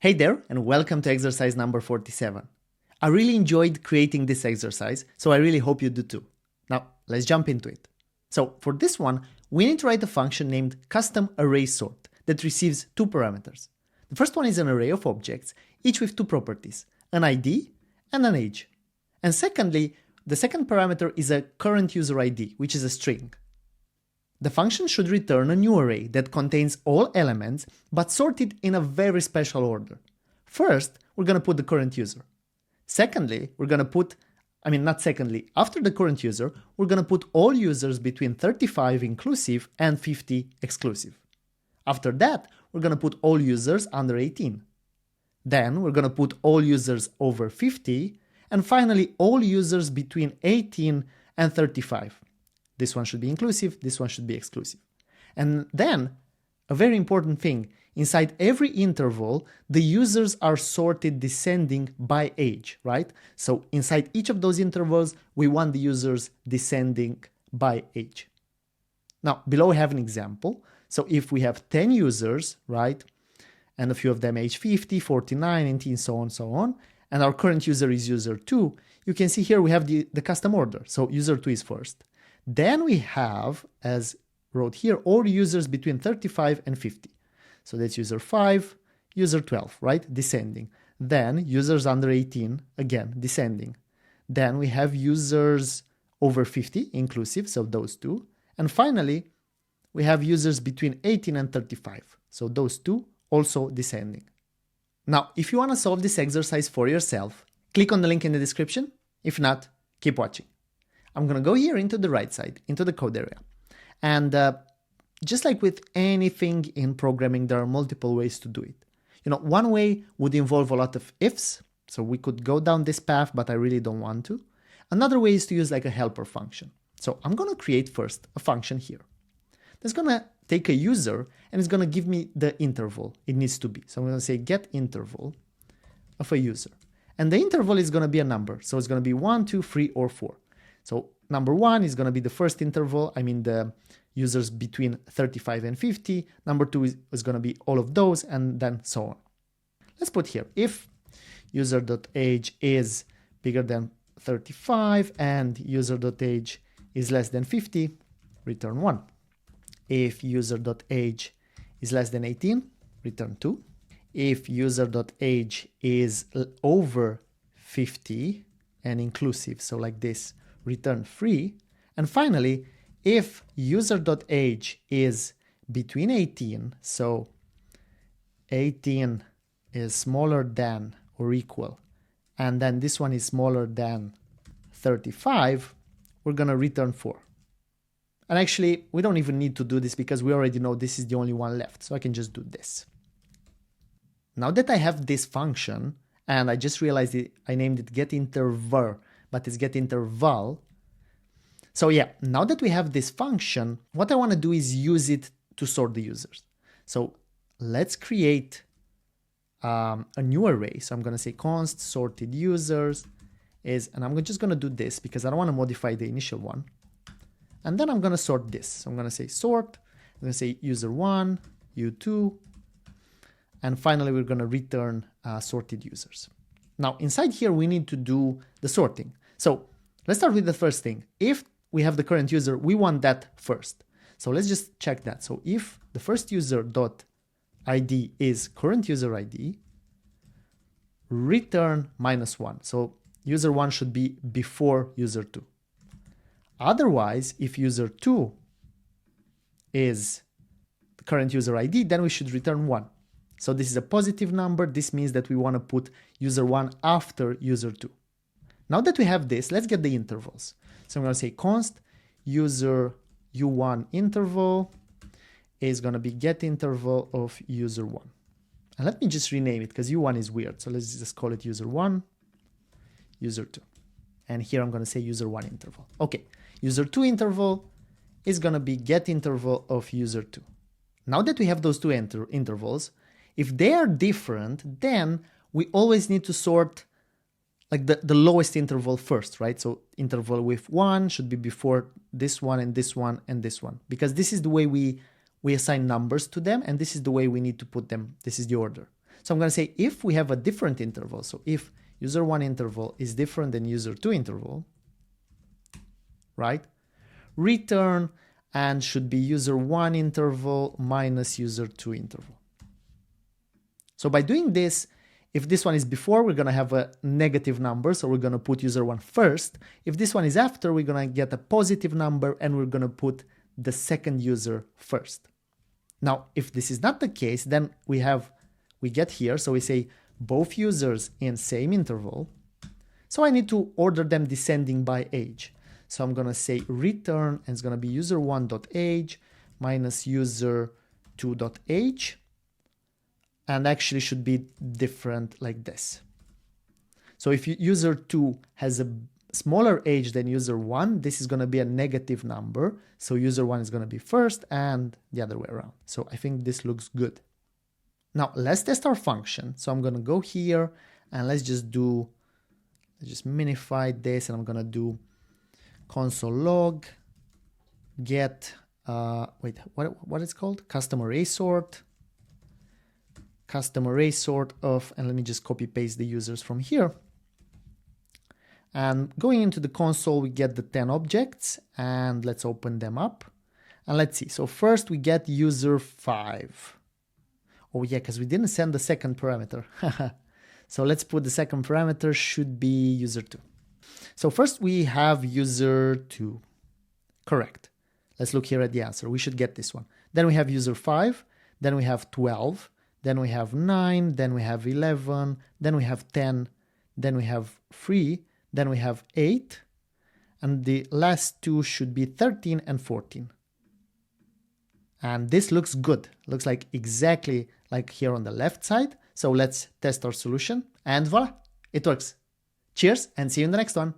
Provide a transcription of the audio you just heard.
Hey there, and welcome to exercise number 47. I really enjoyed creating this exercise, so I really hope you do too. Now, let's jump into it. So, for this one, we need to write a function named customArraySort that receives two parameters. The first one is an array of objects, each with two properties, an ID and an age. And secondly, the second parameter is a currentUserId, which is a string. The function should return a new array that contains all elements, but sorted in a very special order. First, we're going to put the current user. Secondly, after the current user, we're going to put all users between 35 inclusive and 50 exclusive. After that, we're going to put all users under 18. Then we're going to put all users over 50, and finally all users between 18 and 35. This one should be inclusive, this one should be exclusive. And then, a very important thing, inside every interval, the users are sorted descending by age, right? So inside each of those intervals, we want the users descending by age. Now, below I have an example. So if we have 10 users, right, and a few of them age 50, 49, 18, so on, and our current user is user 2, you can see here we have the custom order. So user 2 is first. Then we have, as wrote here, all users between 35 and 50. So that's user 5, user 12, right? Descending. Then users under 18, again, descending. Then we have users over 50, inclusive, so those two. And finally, we have users between 18 and 35. So those two also descending. Now, if you want to solve this exercise for yourself, click on the link in the description. If not, keep watching. I'm going to go here into the right side, into the code area. And just like with anything in programming, there are multiple ways to do it. One way would involve a lot of ifs. So we could go down this path, but I really don't want to. Another way is to use like a helper function. So I'm going to create first a function here. That's going to take a user and it's going to give me the interval it needs to be. So I'm going to say get interval of a user. And the interval is going to be a number. So it's going to be 1, 2, 3, or 4. So number 1 is going to be the first interval, the users between 35 and 50. Number 2 is going to be all of those, and then so on. Let's put here, if user.age is bigger than 35 and user.age is less than 50, return 1. If user.age is less than 18, return 2. If user.age is over 50 and inclusive, so like this, return 3. And finally, if user.age is between 18, so 18 is smaller than or equal, and then this one is smaller than 35, we're going to return 4. And actually, we don't even need to do this because we already know this is the only one left, so I can just do this. Now that I have this function, and I just realized I named it getInterVar, but it's getInterval. So yeah, now that we have this function, what I want to do is use it to sort the users. So let's create a new array. So I'm going to say const sorted users is, and I'm just going to do this because I don't want to modify the initial one. And then I'm going to sort this. So I'm going to say sort, I'm going to say user1, u2, and finally we're going to return sorted users. Now inside here we need to do the sorting. So let's start with the first thing. If we have the current user, we want that first. So let's just check that. So if the first user.id is currentUserId, return -1. So user 1 should be before user 2. Otherwise, if user 2 is the current user ID, then we should return 1. So this is a positive number. This means that we want to put user 1 after user 2. Now that we have this, let's get the intervals. So I'm going to say const user u1 interval is going to be get interval of user 1. And let me just rename it because u1 is weird. So let's just call it user 1, user 2. And here I'm going to say user 1 interval. Okay, user 2 interval is going to be get interval of user 2. Now that we have those two intervals, if they are different, then we always need to sort like the lowest interval first, right? So interval with 1 should be before this one and this one and this one, because this is the way we assign numbers to them, and this is the way we need to put them. This is the order. So I'm going to say if we have a different interval, so if user1 interval is different than user2 interval, right? Return and should be user1 interval minus user2 interval. So by doing this, if this one is before, we're going to have a negative number, so we're going to put user1 first. If this one is after, we're going to get a positive number and we're going to put the second user first. Now, if this is not the case, then we get here, so we say both users in same interval. So I need to order them descending by age. So I'm going to say return, and it's going to be user1.age minus user2.age. And actually should be different like this. So if user2 has a smaller age than user1, this is going to be a negative number. So user1 is going to be first and the other way around. So I think this looks good. Now let's test our function. So I'm going to go here and let's just minify this, and I'm going to do console log get, what is called? customArraySort of, and let me just copy paste the users from here. And going into the console, we get the 10 objects, and let's open them up. And let's see. So first we get user 5. Oh yeah, because we didn't send the second parameter. So let's put the second parameter should be user 2. So first we have user 2. Correct. Let's look here at the answer. We should get this one. Then we have user 5. Then we have 12. Then we have 9, then we have 11, then we have 10, then we have 3, then we have 8, and the last two should be 13 and 14. And this looks good. Looks like exactly like here on the left side. So let's test our solution, and voila, it works. Cheers, and see you in the next one.